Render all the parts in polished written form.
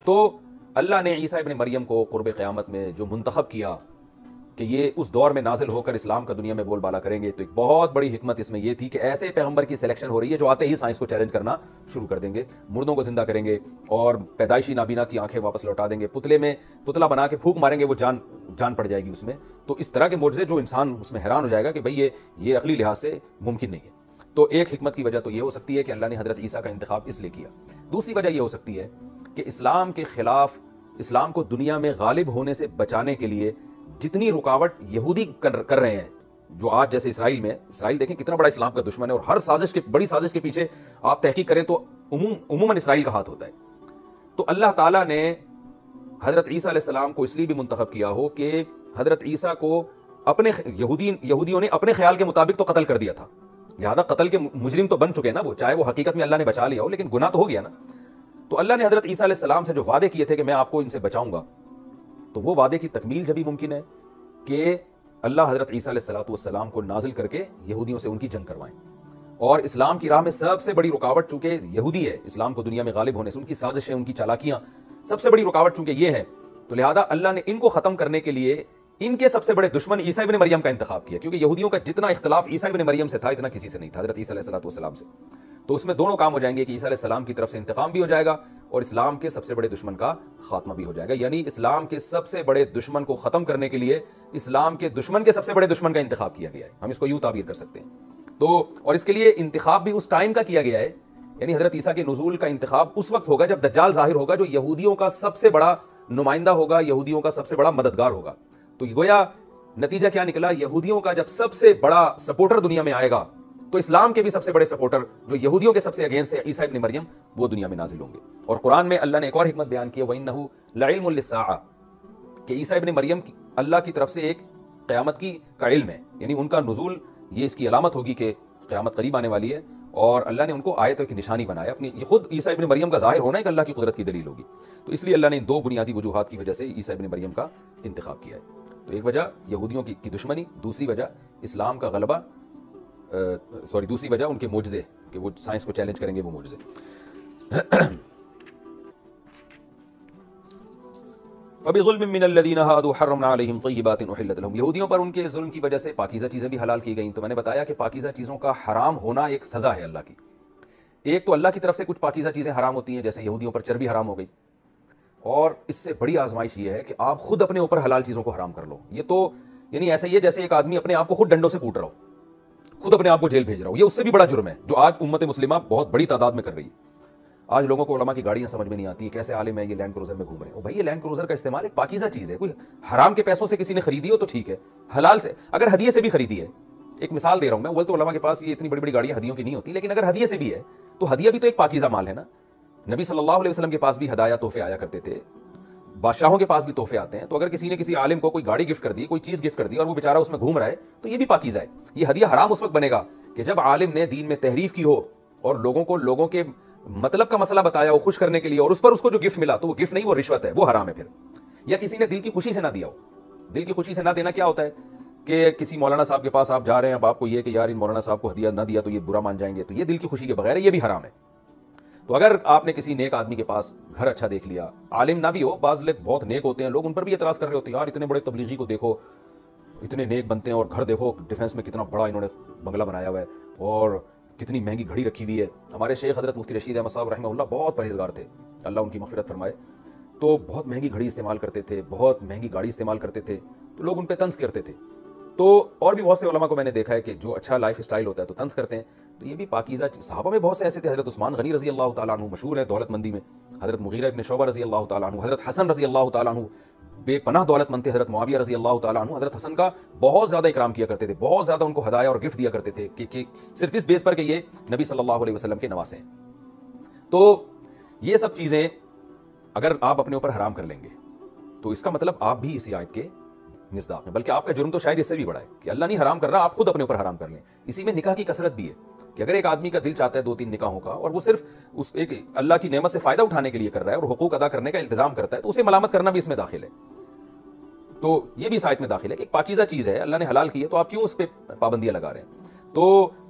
तो अल्लाह ने ईसा इब्न मरियम को कुर्ब क़यामत में जो मुंतखब किया कि ये उस दौर में नाजिल होकर इस्लाम का दुनिया में बोलबाला करेंगे, तो एक बहुत बड़ी हिकमत इसमें यह थी कि ऐसे पैगंबर की सिलेक्शन हो रही है जो आते ही साइंस को चैलेंज करना शुरू कर देंगे, मुर्दों को जिंदा करेंगे और पैदाइशी नाबीना की आंखें वापस लौटा देंगे, पुतले में पुतला बना के फूंक मारेंगे, वो जान पड़ जाएगी उसमें। तो इस तरह के मोजज़े जो इंसान उसमें हैरान हो जाएगा कि भाई ये अकली लिहाज से मुमकिन नहीं है। तो एक हिकमत की वजह तो ये हो सकती है कि अल्लाह ने हजरत ईसा का इंतखाब इसलिए किया। दूसरी वजह यह हो सकती है कि इस्लाम के खिलाफ, इस्लाम को दुनिया में गालिब होने से बचाने के लिए जितनी रुकावट यहूदी कर रहे हैं, जो आज जैसे इसराइल देखें कितना बड़ा इस्लाम का दुश्मन है, और हर बड़ी साजिश के पीछे आप तहकीक करें तो उमूमन इसराइल का हाथ होता है। तो अल्लाह ताला ने हजरत ईसा अलैहिस्सलाम को इसलिए भी मुंतखब किया हो कि हजरत ईसा को अपने यहूदियों ने अपने ख्याल के मुताबिक तो कत्ल कर दिया था, लिहाजा कत्ल के मुजरिम तो बन चुके हैं ना वो, चाहे वो हकीकत में अल्लाह ने बचा लिया हो, लेकिन गुनाह तो हो गया ना। तो अल्लाह ने हजरत ईसा अलैहिस्सलाम से जो वादे किए थे कि मैं आपको इनसे बचाऊंगा, तो वो वादे की तकमील जब भी मुमकिन है कि अल्लाह हजरत ईसा अलैहिस्सलाम को नाजिल करके यहूदियों से उनकी जंग करवाएं। और इस्लाम की राह में सबसे बड़ी रुकावट चूंकि यहूदी है, इस्लाम को दुनिया में गालिब होने से उनकी साजिशें, उनकी चालाकियां, सबसे बड़ी रुकावट चूंकि ये है, तो लिहाजा अल्लाह ने इनको खत्म करने के लिए इनके सबसे बड़े दुश्मन ईसा इब्न मरियम का इंतखाब किया, क्योंकि यहूदियों का जितना इख्तिलाफ ईसा इब्न मरियम से था इतना किसी से नहीं था, हजरत ईसा अलैहिस्सलाम से। तो उसमें दोनों काम हो जाएंगे कि ईसा अलैहिस्सलाम की तरफ से इंतकाम भी हो जाएगा और इस्लाम के सबसे बड़े दुश्मन का खात्मा भी हो जाएगा। यानी इस्लाम के सबसे बड़े दुश्मन को खत्म करने के लिए इस्लाम के दुश्मन के सबसे बड़े दुश्मन का इंतखाब किया गया है, हम इसको यूं ताबीर कर सकते हैं। तो और इसके लिए इंतखाब भी उस टाइम का किया गया है, यानी हजरत ईसा के नुज़ूल का इंतखाब उस वक्त होगा जब दज्जाल जाहिर होगा, जो यहूदियों का सबसे बड़ा नुमाइंदा होगा, यहूदियों का सबसे बड़ा मददगार होगा। तो गोया नतीजा क्या निकला, यहूदियों का जब सबसे बड़ा सपोर्टर दुनिया में आएगा, तो इस्लाम के भी सबसे बड़े सपोर्टर जो यहूदियों के सबसे अगेंस्ट है, ईसा इब्न मरियम, वो दुनिया में नाजिल होंगे। और कुरान में अल्लाह ने एक और हिकमत बयान की है, वइन्नहु लइल्मुल लिस्साअ, कि ईसा इब्न मरियम अल्लाह की तरफ से एक क़यामत का इल्म है, यानी उनका नुज़ूल ये इसकी अलामत होगी कि क़यामत करीब आने वाली है। और अल्लाह ने उनको आयत की निशानी बनाया, अपनी ये खुद ईसा इब्न मरियम का ज़ाहिर होना एक अल्लाह की कुदरत की दलील होगी। तो इसलिए अल्लाह ने इन दो बुनियादी वजूहात की वजह से ईसा इब्न मरियम का इंतखाब किया है। तो एक वजह यहूदियों की दुश्मनी, दूसरी वजह इस्लाम का गलबा, दूसरी वजह उनके मोजज़े कि वो साइंस को चैलेंज करेंगे, वो मोजज़े। फबिज़ुल्मिन मिनल्लज़ीना हादू हर्रमना अलैहिम तय्यिबातिन उहिल्लत लहुम, यहूदियों पर उनके जुल्म की वजह से पाकीज़ा चीज़ें भी हलाल की गईं। तो मैंने बताया कि पाकीज़ा चीज़ों का हराम होना एक सज़ा है अल्लाह की। एक तो अल्लाह की तरफ से कुछ पाकीज़ा चीज़ें हराम होती हैं, जैसे यहूदियों पर चर्बी हराम हो गई, और इससे बड़ी आजमाइश ये है कि आप खुद अपने ऊपर हलाल चीज़ों को हराम कर लो। ये तो यानी ऐसा ही है जैसे एक आदमी अपने आप को खुद डंडों से कूट रहा हो, खुद अपने आप को जेल भेज रहा हो। ये उससे भी बड़ा जुर्म है जो आज उम्मत मुस्लिमा बहुत बड़ी तादाद में कर रही है। आज लोगों को उलमा की गाड़ियां समझ में नहीं आती, कैसे आलिम है ये लैंड क्रूजर में घूम रहे हो। भाई ये लैंड क्रूजर का इस्तेमाल एक पाकीज़ा चीज़ है, कोई हराम के पैसों से किसी ने खरीदी हो तो ठीक है, हलाल से अगर हदिये से भी खरीदी है, एक मिसाल दे रहा हूं मैं, बोलते उलमा के पास ये इतनी बड़ी बड़ी गाड़ियां हदियों की नहीं होती, लेकिन अगर हदिये से भी है तो हदिया भी तो एक पाकीज़ा माल है ना। नबी सल्लल्लाहु अलैहि वसल्लम के पास भी हदाया तोहफे आया करते थे, बादशाहों के पास भी तोहफे आते हैं। तो अगर किसी ने किसी आलिम को कोई गाड़ी गिफ्ट कर दी, कोई चीज़ गिफ्ट कर दी और वो बेचारा उसमें घूम रहा है, तो ये भी पाकीज़ा है। ये हदिया हराम उस वक्त बनेगा कि जब आलिम ने दीन में तहरीफ की हो और लोगों के मतलब का मसला बताया हो खुश करने के लिए, और उस पर उसको जो गिफ्ट मिला तो वो गिफ्ट नहीं, वो रिश्वत है, वो हराम है फिर। या किसी ने दिल की खुशी से ना दिया हो। दिल की खुशी से ना देना क्या होता है कि किसी मौलाना साहब के पास आप जा रहे हैं, अब आपको ये कि यार इन मौलाना साहब को हदिया ना दिया तो ये बुरा मान जाएंगे, तो ये दिल की खुशी के बगैर है, ये भी हराम है। तो अगर आपने किसी नेक आदमी के पास घर अच्छा देख लिया, आलिम ना भी हो, बाज़ लोग बहुत नेक होते हैं, लोग उन पर भी एतराज़ कर रहे होते हैं, यार इतने बड़े तबलीगी को देखो, इतने नेक बनते हैं, और घर देखो डिफेंस में कितना बड़ा इन्होंने बंगला बनाया हुआ है और कितनी महंगी घड़ी रखी हुई है। हमारे शेख हज़रत मुफ्ती रशीद अहमद साहब रहमतुल्लाह बहुत परहेज़गार थे, अल्लाह उनकी मग़फ़िरत फरमाए। तो बहुत महंगी घड़ी इस्तेमाल करते थे, बहुत महंगी गाड़ी इस्तेमाल करते थे, तो लोग उन पर तंज़ करते थे। तो और भी बहुत से उलमा को मैंने देखा है कि जो अच्छा लाइफ स्टाइल होता है तो तंज़ करते हैं। तो ये भी पाकीज़ा, सहाबा में बहुत से ऐसे थे, हज़रत उस्मान गनी रज़ी अल्लाह तआला अन्हु मशहूर है दौलतमंदी में, हज़रत मुगीरा इब्न शोबा रज़ी अल्लाह तआला अन्हु, हज़रत हसन रज़ी अल्लाह तआला अन्हु बेपनाह दौलतमंद थे, हज़रत मुआविया रज़ी अल्लाह तआला अन्हु हज़रत हसन का बहुत ज़्यादा इकराम किया करते थे, बहुत ज़्यादा उनको हदाया और गिफ्ट दिया करते थे कि सिर्फ इस बेस पर कि ये नबी सल्लल्लाहु अलैहि वसल्लम के नवासे हैं। तो ये सब चीज़ें अगर आप अपने ऊपर हराम कर लेंगे तो इसका मतलब आप भी इसी आयत के मिसदाक हैं, बल्कि आपका जुर्म तो शायद इससे भी बड़ा है कि अल्लाह नहीं हराम कर रहा, आप खुद अपने ऊपर हराम कर लें। इसी में निकाह की कसरत भी है कि अगर एक आदमी का दिल चाहता है 2-3 निकाहों का और वो सिर्फ उस एक अल्लाह की नेमत से फ़ायदा उठाने के लिए कर रहा है और हुकूक अदा करने का इल्तिज़ाम करता है, तो उसे मलामत करना भी इसमें दाखिल है। तो ये भी इस आयत में दाखिल है कि एक पाकीज़ा चीज़ है, अल्लाह ने हलाल की है, तो आप क्यों उस पर पाबंदियाँ लगा रहे हैं। तो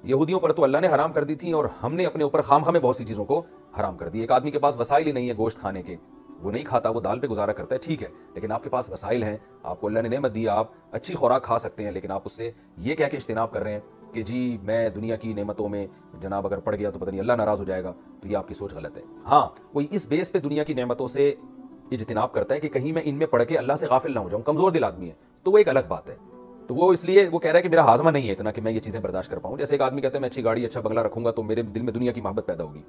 यहूदियों पर तो अल्लाह ने हराम कर दी थी और हमने अपने ऊपर खामखा में बहुत सी चीज़ों को हराम कर दी। एक आदमी के पास वसाइल ही नहीं है गोश्त खाने के, वो नहीं खाता, वो दाल पे गुजारा करता है, ठीक है, लेकिन आपके पास वसाइल हैं, आपको अल्लाह ने नेमत दी, आप अच्छी खुराक खा सकते हैं, लेकिन आप उससे ये कह के इज्तिनाब कर रहे हैं कि जी मैं दुनिया की नेमतों में जनाब अगर पड़ गया तो पता नहीं अल्लाह नाराज़ हो जाएगा, तो ये आपकी सोच गलत है। हाँ, कोई इस बेस पे दुनिया की नेमतों से इज्तिनाब करता है कि कहीं मैं इनमें पढ़ के अल्लाह से गाफिल ना हो जाऊं, कमज़ोर दिल आदमी है, तो वो एक अलग बात है। तो वो इसलिए वो कह रहा है कि मेरा हाजमा नहीं है इतना कि मैं ये चीज़ें बर्दाश्त कर पाऊँ। जैसे एक आदमी कहता है मैं अच्छी गाड़ी, अच्छा बंगला रखूंगा तो मेरे दिल में दुनिया की मोहब्बत पैदा होगी,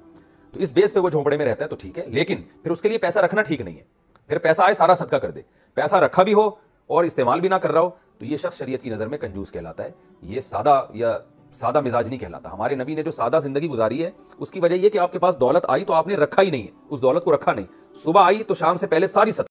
तो इस बेस पे वो झोंपड़े में रहता है तो ठीक है, लेकिन फिर उसके लिए पैसा रखना ठीक नहीं है। फिर पैसा आए सारा सदका कर दे, पैसा रखा भी हो और इस्तेमाल भी ना कर रहा हो, तो ये शख्स शरीयत की नज़र में कंजूस कहलाता है। ये सादा या सादा मिजाज नहीं कहलाता। हमारे नबी ने जो सादा जिंदगी गुजारी है उसकी वजह यह कि आपके पास दौलत आई तो आपने रखा ही नहीं है, उस दौलत को रखा नहीं, सुबह आई तो शाम से पहले सारी